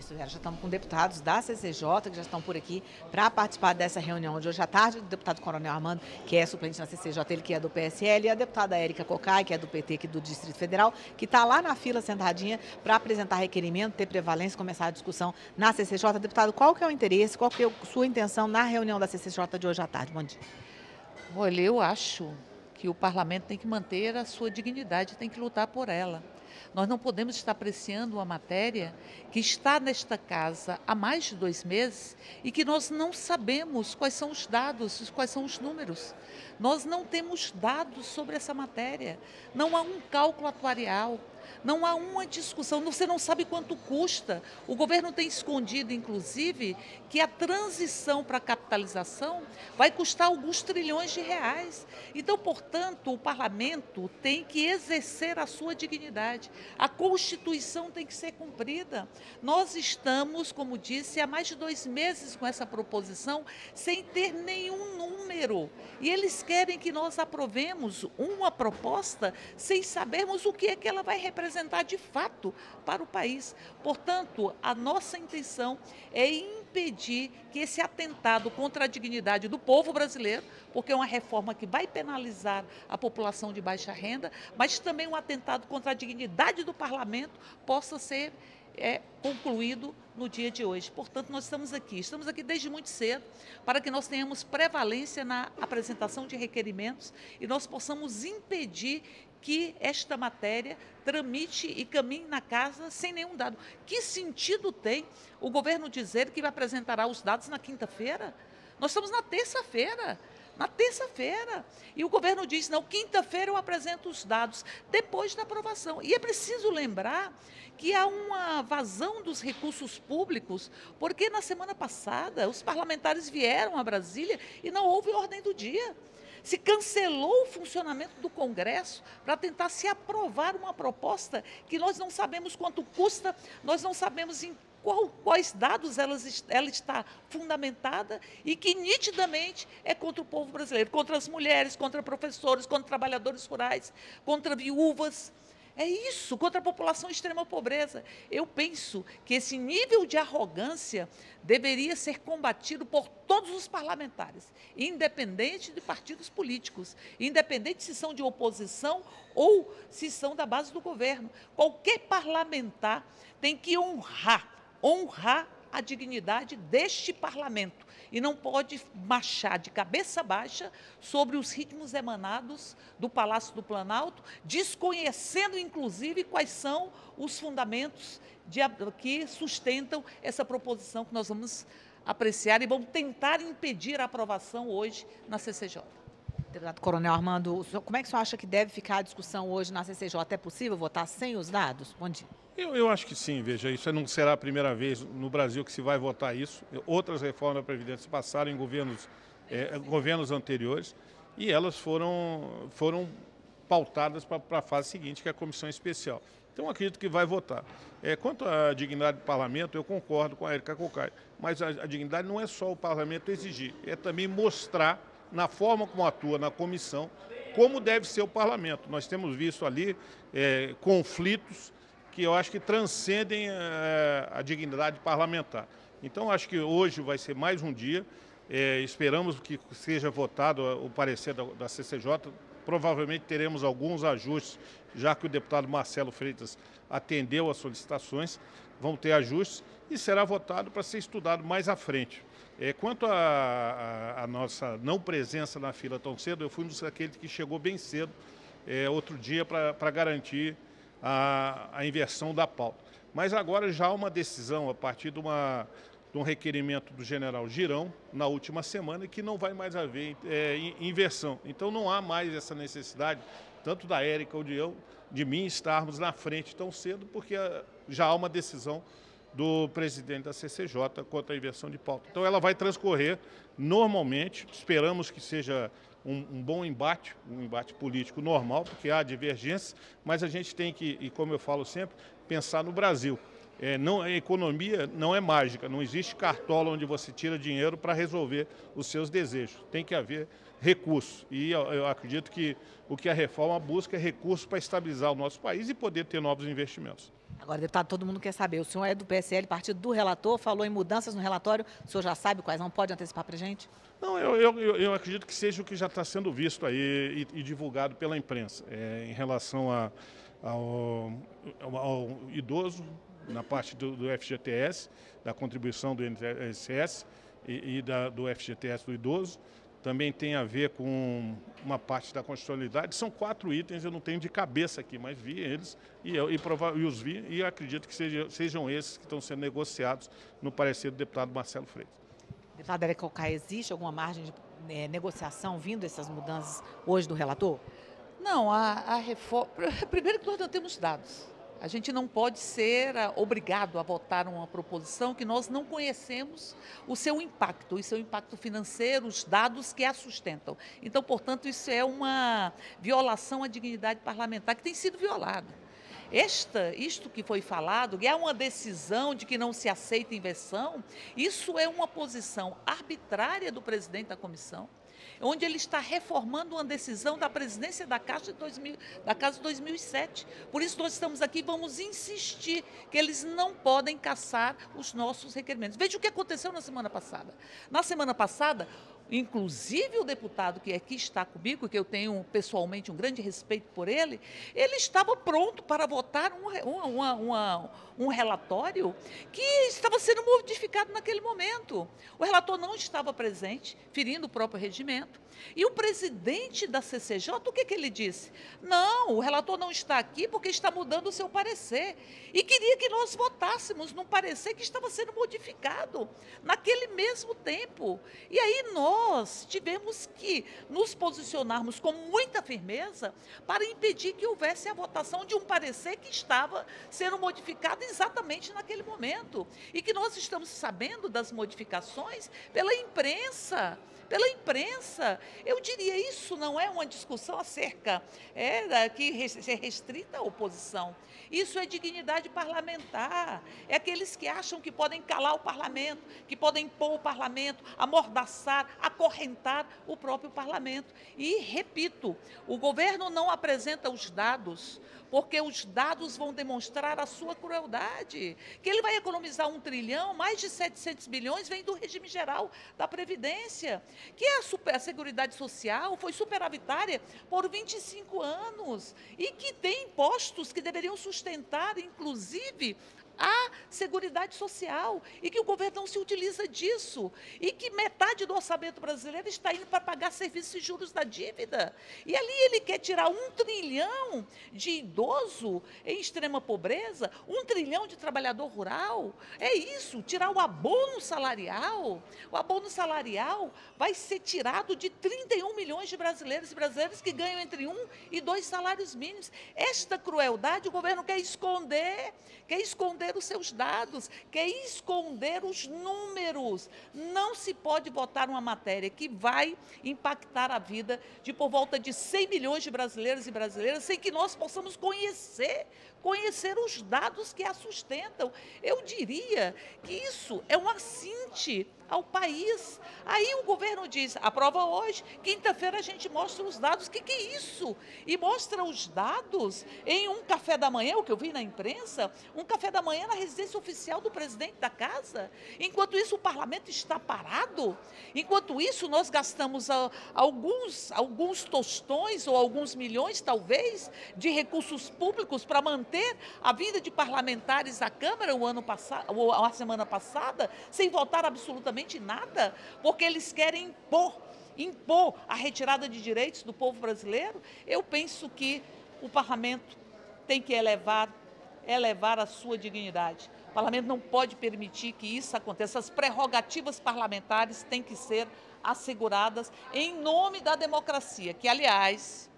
Isso, já estamos com deputados da CCJ que já estão por aqui para participar dessa reunião de hoje à tarde. O deputado Coronel Armando, que é suplente na CCJ, ele que é do PSL, e a deputada Érica Cocai, que é do PT aqui do Distrito Federal, que está lá na fila sentadinha para apresentar requerimento, ter prevalência, começar a discussão na CCJ. Deputado, qual que é o interesse, qual que é a sua intenção na reunião da CCJ de hoje à tarde? Bom dia. Olha, eu acho que o parlamento tem que manter a sua dignidade, tem que lutar por ela. Nós não podemos estar apreciando uma matéria que está nesta casa há mais de 2 meses e que nós não sabemos quais são os dados, quais são os números. Nós não temos dados sobre essa matéria. Não há um cálculo atuarial. Não há uma discussão, você não sabe quanto custa. O governo tem escondido, inclusive, que a transição para a capitalização vai custar alguns trilhões de reais. Então, portanto, o parlamento tem que exercer a sua dignidade. A Constituição tem que ser cumprida. Nós estamos, como disse, há mais de 2 meses com essa proposição, sem ter nenhum número. E eles querem que nós aprovemos uma proposta sem sabermos o que é que ela vai representar de fato para o país. Portanto, a nossa intenção é impedir que esse atentado contra a dignidade do povo brasileiro, porque é uma reforma que vai penalizar a população de baixa renda, mas também um atentado contra a dignidade do parlamento possa ser concluído no dia de hoje. Portanto, nós estamos aqui desde muito cedo, para que nós tenhamos prevalência na apresentação de requerimentos e nós possamos impedir que esta matéria tramite e caminhe na casa sem nenhum dado. Que sentido tem o governo dizer que apresentará os dados na quinta-feira? Nós estamos na terça-feira. E o governo diz, não, quinta-feira eu apresento os dados, depois da aprovação. E é preciso lembrar que há uma vazão dos recursos públicos, porque na semana passada os parlamentares vieram a Brasília e não houve ordem do dia. Se cancelou o funcionamento do Congresso para tentar se aprovar uma proposta que nós não sabemos quanto custa, nós não sabemos em quais dados ela está fundamentada e que nitidamente é contra o povo brasileiro, contra as mulheres, contra professores, contra trabalhadores rurais, contra viúvas. É isso, contra a população em extrema pobreza. Eu penso que esse nível de arrogância deveria ser combatido por todos os parlamentares, independente de partidos políticos, independente se são de oposição ou se são da base do governo. Qualquer parlamentar tem que honrar a dignidade deste parlamento e não pode marchar de cabeça baixa sobre os ritmos emanados do Palácio do Planalto, desconhecendo, inclusive, quais são os fundamentos que sustentam essa proposição que nós vamos apreciar e vamos tentar impedir a aprovação hoje na CCJ. Deputado Coronel Armando, como é que o senhor acha que deve ficar a discussão hoje na CCJ? É possível votar sem os dados? Bom dia. Eu acho que sim, veja, isso não será a primeira vez no Brasil que se vai votar isso. Outras reformas da Previdência passaram em governos anteriores e elas foram pautadas para a fase seguinte, que é a comissão especial. Então, acredito que vai votar. Quanto à dignidade do parlamento, eu concordo com a Érica Cocai, mas a dignidade não é só o parlamento exigir, é também mostrar, na forma como atua na comissão, como deve ser o parlamento. Nós temos visto ali conflitos que eu acho que transcendem a dignidade parlamentar. Então, acho que hoje vai ser mais um dia, esperamos que seja votado o parecer da CCJ, provavelmente teremos alguns ajustes, já que o deputado Marcelo Freitas atendeu às solicitações, vão ter ajustes e será votado para ser estudado mais à frente. Quanto à nossa não presença na fila tão cedo, eu fui um daqueles que chegou bem cedo, outro dia, para garantir a inversão da pauta. Mas agora já há uma decisão a partir de um requerimento do general Girão, na última semana, que não vai mais haver inversão. Então não há mais essa necessidade, tanto da Érica ou de mim, estarmos na frente tão cedo, porque já há uma decisão do presidente da CCJ quanto à inversão de pauta. Então ela vai transcorrer normalmente, esperamos que seja um bom embate, um embate político normal, porque há divergências, mas a gente tem que, e como eu falo sempre, pensar no Brasil. A economia não é mágica, não existe cartola onde você tira dinheiro para resolver os seus desejos. Tem que haver recursos. E eu acredito que o que a reforma busca é recursos para estabilizar o nosso país e poder ter novos investimentos. Agora, deputado, todo mundo quer saber. O senhor é do PSL, partido do relator, falou em mudanças no relatório. O senhor já sabe quais não? Pode antecipar para a gente? Não, eu acredito que seja o que já está sendo visto aí e divulgado pela imprensa. Em relação ao idoso, na parte do FGTS, da contribuição do INSS do FGTS do idoso. Também tem a ver com uma parte da constitucionalidade. São 4 itens, eu não tenho de cabeça aqui, mas vi eles e os vi e acredito que sejam esses que estão sendo negociados no parecer do deputado Marcelo Freitas. Deputado Érica Cocai, existe alguma margem de negociação vindo essas mudanças hoje do relator? Não, a reforma... Primeiro que nós não temos dados. A gente não pode ser obrigado a votar uma proposição que nós não conhecemos o seu impacto financeiro, os dados que a sustentam. Então, portanto, isso é uma violação à dignidade parlamentar que tem sido violada. Isto que foi falado, que é uma decisão de que não se aceita inversão, isso é uma posição arbitrária do presidente da comissão, onde ele está reformando uma decisão da presidência da Casa de 2007. Por isso nós estamos aqui e vamos insistir que eles não podem cassar os nossos requerimentos. Veja o que aconteceu na semana passada. Na semana passada, inclusive o deputado que aqui está comigo, que eu tenho pessoalmente um grande respeito por ele estava pronto para votar um relatório que estava sendo modificado naquele momento. O relator não estava presente, ferindo o próprio regimento. E o presidente da CCJ, o que ele disse? Não, o relator não está aqui porque está mudando o seu parecer. E queria que nós votássemos num parecer que estava sendo modificado naquele mesmo tempo. E aí nós tivemos que nos posicionarmos com muita firmeza para impedir que houvesse a votação de um parecer que estava sendo modificado exatamente naquele momento. E que nós estamos sabendo das modificações pela imprensa. Eu diria, isso não é uma discussão acerca que se restrita à oposição. Isso é dignidade parlamentar. É aqueles que acham que podem calar o parlamento, que podem impor o parlamento, amordaçar, acorrentar o próprio parlamento. E, repito, o governo não apresenta os dados, porque os dados vão demonstrar a sua crueldade. Que ele vai economizar 1 trilhão, mais de 700 bilhões vem do regime geral da Previdência, que a Seguridade Social foi superavitária por 25 anos e que tem impostos que deveriam sustentar, inclusive, a Seguridade Social, e que o governo não se utiliza disso, e que metade do orçamento brasileiro está indo para pagar serviços e juros da dívida. E ali ele quer tirar 1 trilhão de idoso em extrema pobreza, 1 trilhão de trabalhador rural. É isso, tirar o abono salarial. O abono salarial vai ser tirado de 31 milhões de brasileiros e brasileiras que ganham entre 1 e 2 salários mínimos. Esta crueldade o governo quer esconder os seus dados, quer esconder os números. Não se pode votar uma matéria que vai impactar a vida de por volta de 100 milhões de brasileiros e brasileiras sem que nós possamos conhecer os dados que a sustentam. Eu diria que isso é um assinte ao país. Aí o governo diz, aprova hoje, quinta-feira a gente mostra os dados. O que é isso? E mostra os dados em um café da manhã, o que eu vi na imprensa, um café da manhã na residência oficial do presidente da casa. Enquanto isso o parlamento está parado, enquanto isso nós gastamos alguns tostões ou alguns milhões, talvez, de recursos públicos para manter a vinda de parlamentares à Câmara a semana passada, sem votar absolutamente nada, porque eles querem impor a retirada de direitos do povo brasileiro. Eu penso que o parlamento tem que elevar a sua dignidade. O parlamento não pode permitir que isso aconteça. As prerrogativas parlamentares têm que ser asseguradas em nome da democracia, que, aliás,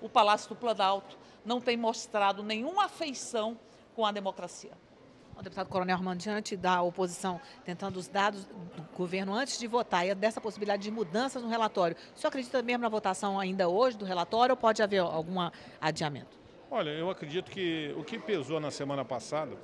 o Palácio do Planalto não tem mostrado nenhuma afeição com a democracia. O deputado Coronel Armando, diante da oposição tentando os dados do governo antes de votar e dessa possibilidade de mudanças no relatório, o senhor acredita mesmo na votação ainda hoje do relatório ou pode haver algum adiamento? Olha, eu acredito que o que pesou na semana passada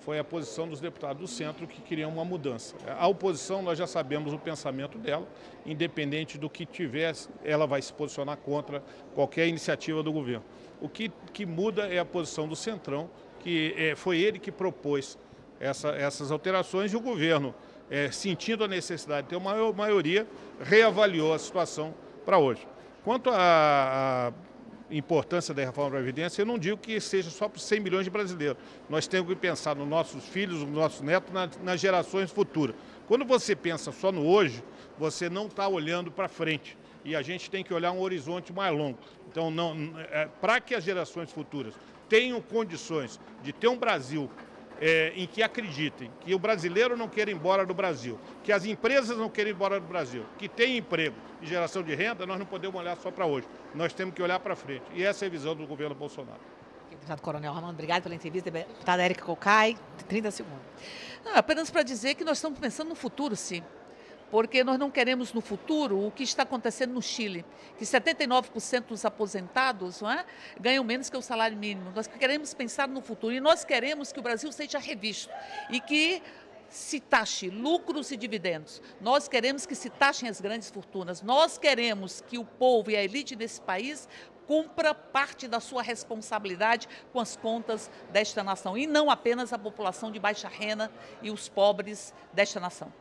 foi a posição dos deputados do centro que queriam uma mudança. A oposição, nós já sabemos o pensamento dela, independente do que tiver, ela vai se posicionar contra qualquer iniciativa do governo. O que muda é a posição do Centrão, que foi ele que propôs essas alterações e o governo, sentindo a necessidade de ter uma maioria, reavaliou a situação para hoje. Quanto à importância da reforma da Previdência, eu não digo que seja só para 100 milhões de brasileiros. Nós temos que pensar nos nossos filhos, nos nossos netos, nas gerações futuras. Quando você pensa só no hoje, você não está olhando para frente. E a gente tem que olhar um horizonte mais longo. Então, para que as gerações futuras tenham condições de ter um Brasil em que acreditem, que o brasileiro não queira ir embora do Brasil, que as empresas não queiram ir embora do Brasil, que tem emprego e geração de renda, nós não podemos olhar só para hoje. Nós temos que olhar para frente. E essa é a visão do governo Bolsonaro. Deputado Coronel Armando, obrigado pela entrevista. Deputada Érica Cocai, 30 segundos. Não, apenas para dizer que nós estamos pensando no futuro, sim. Porque nós não queremos no futuro o que está acontecendo no Chile, que 79% dos aposentados ganham menos que o salário mínimo. Nós queremos pensar no futuro e nós queremos que o Brasil seja revisto e que se taxe lucros e dividendos. Nós queremos que se taxem as grandes fortunas. Nós queremos que o povo e a elite desse país cumpra parte da sua responsabilidade com as contas desta nação e não apenas a população de baixa renda e os pobres desta nação.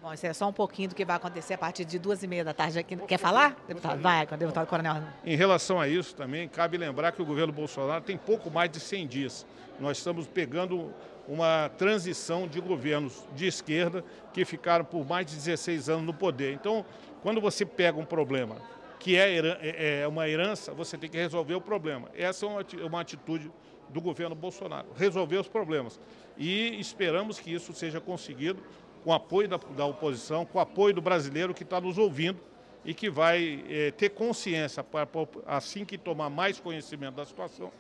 Bom, isso é só um pouquinho do que vai acontecer a partir de 2h30 da tarde aqui. Quer falar, deputado? Vai, com o deputado Coronel Armando. Em relação a isso também, cabe lembrar que o governo Bolsonaro tem pouco mais de 100 dias. Nós estamos pegando uma transição de governos de esquerda que ficaram por mais de 16 anos no poder. Então, quando você pega um problema que é uma herança, você tem que resolver o problema. Essa é uma atitude do governo Bolsonaro, resolver os problemas. E esperamos que isso seja conseguido com o apoio da oposição, com o apoio do brasileiro que está nos ouvindo e que vai ter consciência, assim que tomar mais conhecimento da situação,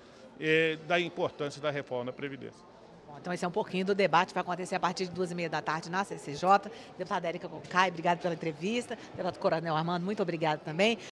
da importância da reforma da Previdência. Bom, então esse é um pouquinho do debate que vai acontecer a partir de 2h30 da tarde na CCJ. Deputada Érica Cocai, obrigado pela entrevista. Deputado Coronel Armando, muito obrigado também.